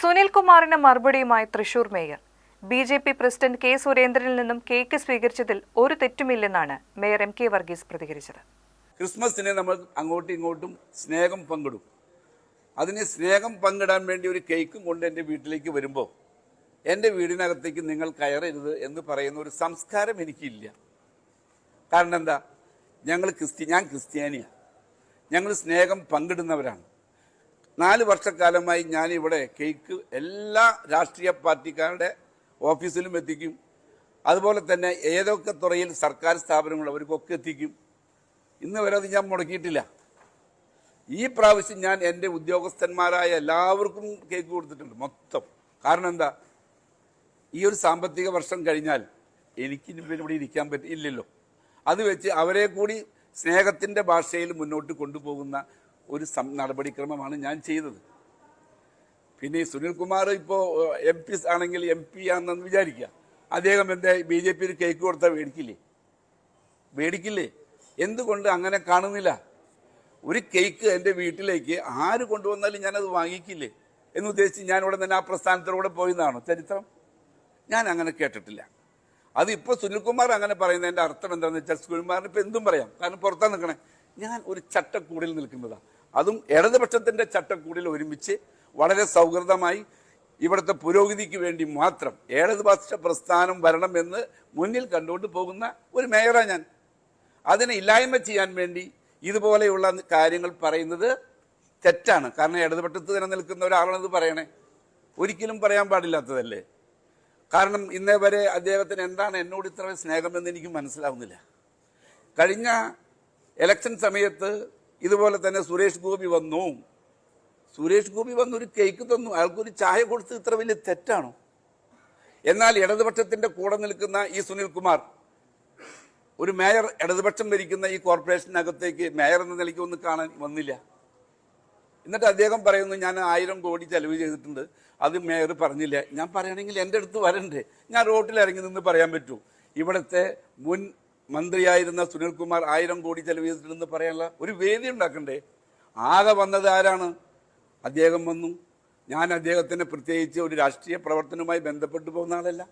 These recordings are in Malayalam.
സുനിൽകുമാറിന് മറുപടിയുമായി Thrissur mayor. BJP. President K. സുരേന്ദ്രനിൽ നിന്നും കേക്ക് സ്വീകരിച്ചതിൽ ഒരു തെറ്റുമില്ലെന്നാണ് മേയർ എം. കെ. വർഗീസ് പ്രതികരിച്ചത്. ക്രിസ്മസിനെ നമ്മൾ അങ്ങോട്ടും ഇങ്ങോട്ടും സ്നേഹം പങ്കിടും. അതിന് സ്നേഹം പങ്കിടാൻ വേണ്ടി ഒരു കേക്കും കൊണ്ട് എൻ്റെ വീട്ടിലേക്ക് വരുമ്പോൾ എൻ്റെ വീടിനകത്തേക്ക് നിങ്ങൾ കയറരുത് എന്ന് പറയുന്ന ഒരു സംസ്കാരം എനിക്കില്ല. കാരണം എന്താ, ഞാൻ ക്രിസ്ത്യാനിയാണ്. ഞങ്ങൾ സ്നേഹം പങ്കിടുന്നവരാണ്. 4 വർഷക്കാലമായി ഞാനിവിടെ കേക്ക് എല്ലാ രാഷ്ട്രീയ പാർട്ടിക്കാരുടെ ഓഫീസിലും എത്തിക്കും. അതുപോലെ തന്നെ ഏതൊക്കെ തുറയിൽ സർക്കാർ സ്ഥാപനങ്ങൾ അവർക്കൊക്കെ എത്തിക്കും. ഇന്ന് വരെ അത് ഞാൻ മുടക്കിയിട്ടില്ല. ഈ പ്രാവശ്യം ഞാൻ എൻ്റെ ഉദ്യോഗസ്ഥന്മാരായ എല്ലാവർക്കും കേക്ക് കൊടുത്തിട്ടുണ്ട് മൊത്തം. കാരണം എന്താ, ഈ ഒരു സാമ്പത്തിക വർഷം കഴിഞ്ഞാൽ എനിക്കിനി ഇവിടെ ഇരിക്കാൻ പറ്റില്ലല്ലോ. അത് വെച്ച് അവരെ കൂടി സ്നേഹത്തിൻ്റെ ഭാഷയിൽ മുന്നോട്ട് കൊണ്ടുപോകുന്ന ഒരു നടപടിക്രമമാണ് ഞാൻ ചെയ്തത്. പിന്നെ ഈ സുനിൽകുമാർ ഇപ്പോൾ MP ആണെങ്കിൽ MP ആണെന്ന് വിചാരിക്കുക. അദ്ദേഹം എന്താ BJP കേക്ക് കൊടുത്താൽ മേടിക്കില്ലേ? എന്തുകൊണ്ട് അങ്ങനെ കാണുന്നില്ല? ഒരു കേക്ക് എൻ്റെ വീട്ടിലേക്ക് ആര് കൊണ്ടുവന്നാലും ഞാനത് വാങ്ങിക്കില്ലേ എന്നുദ്ദേശിച്ച് ഞാൻ ഇവിടെ തന്നെ ആ പ്രസ്ഥാനത്തിലൂടെ പോയതാണോ ചരിത്രം? ഞാൻ അങ്ങനെ കേട്ടിട്ടില്ല. അതിപ്പോൾ സുനിൽകുമാർ അങ്ങനെ പറയുന്നതിൻ്റെ അർത്ഥം എന്താണെന്ന് വെച്ചാൽ സുനിൽകുമാറിന് ഇപ്പം എന്തും പറയാം. കാരണം പുറത്താണ് നിൽക്കണേ. ഞാൻ ഒരു ചട്ടക്കൂടിൽ നിൽക്കുന്നതാണ്. അതും ഇടതുപക്ഷത്തിൻ്റെ ചട്ടക്കൂടിൽ ഒരുമിച്ച് വളരെ സൗഹൃദമായി ഇവിടുത്തെ പുരോഗതിക്ക് വേണ്ടി മാത്രം ഇടതുപക്ഷ പ്രസ്ഥാനം വരണം എന്ന് മുന്നിൽ കണ്ടുകൊണ്ട് പോകുന്ന ഒരു മേയറാണ് ഞാൻ. അതിനെ ഇല്ലായ്മ ചെയ്യാൻ വേണ്ടി ഇതുപോലെയുള്ള കാര്യങ്ങൾ പറയുന്നത് തെറ്റാണ്. കാരണം ഇടതുപക്ഷത്ത് തന്നെ നിൽക്കുന്ന ഒരാളാണത് പറയണേ. ഒരിക്കലും പറയാൻ പാടില്ലാത്തതല്ലേ. കാരണം ഇന്നേ വരെ അദ്ദേഹത്തിന് എന്താണ് എന്നോട് ഇത്ര സ്നേഹമെന്ന് എനിക്ക് മനസ്സിലാവുന്നില്ല. കഴിഞ്ഞ ഇലക്ഷൻ സമയത്ത് ഇതുപോലെ തന്നെ സുരേഷ് ഗോപി വന്നു ഒരു കേക്ക് തന്നു, അയാൾക്കൊരു ചായ കൊടുത്ത് ഇത്ര വലിയ തെറ്റാണോ? എന്നാൽ ഇടതുപക്ഷത്തിന്റെ കൂടെ നിൽക്കുന്ന ഈ സുനിൽകുമാർ ഒരു മേയർ, ഇടതുപക്ഷം ഭരിക്കുന്ന ഈ കോർപ്പറേഷനകത്തേക്ക് മേയർ എന്ന നിലയ്ക്ക് ഒന്ന് കാണാൻ വന്നില്ല. എന്നിട്ട് അദ്ദേഹം പറയുന്നു ഞാൻ 1000 കോടി ചെലവ് ചെയ്തിട്ടുണ്ട്, അത് മേയർ പറഞ്ഞില്ല. ഞാൻ പറയണമെങ്കിൽ എൻ്റെ അടുത്ത് വരണ്ടേ? ഞാൻ റോട്ടിൽ ഇറങ്ങി നിന്ന് പറയാൻ പറ്റൂ? ഇവിടുത്തെ മുൻ മന്ത്രിയായിരുന്ന സുനിൽകുമാർ 1000 കോടി ചെലവ് ചെയ്തിട്ടുണ്ടെന്ന് പറയാനുള്ള ഒരു വേദി ഉണ്ടാക്കണ്ടേ? ആകെ വന്നത് ആരാണ്? അദ്ദേഹം വന്നു. ഞാൻ അദ്ദേഹത്തിന് പ്രത്യേകിച്ച് ഒരു രാഷ്ട്രീയ പ്രവർത്തനവുമായി ബന്ധപ്പെട്ടു പോകുന്ന ആളല്ല.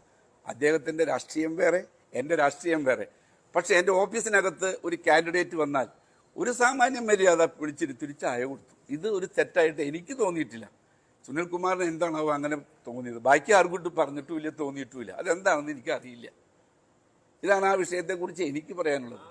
അദ്ദേഹത്തിൻ്റെ രാഷ്ട്രീയം വേറെ, എൻ്റെ രാഷ്ട്രീയം വേറെ. പക്ഷെ എൻ്റെ ഓഫീസിനകത്ത് ഒരു കാൻഡിഡേറ്റ് വന്നാൽ ഒരു സാമാന്യ മര്യാദ വിളിച്ചിരുത്തി ചായ കൊടുത്തു. ഇത് ഒരു തെറ്റായിട്ട് എനിക്ക് തോന്നിയിട്ടില്ല. സുനിൽകുമാറിന് എന്താണാവോ അങ്ങനെ തോന്നിയത്? ബാക്കി ആർക്കും പറഞ്ഞിട്ടുമില്ല, തോന്നിയിട്ടുമില്ല. അതെന്താണെന്ന് എനിക്കറിയില്ല. ഇതാണ് ആ വിഷയത്തെക്കുറിച്ച് എനിക്ക് പറയാനുള്ളത്.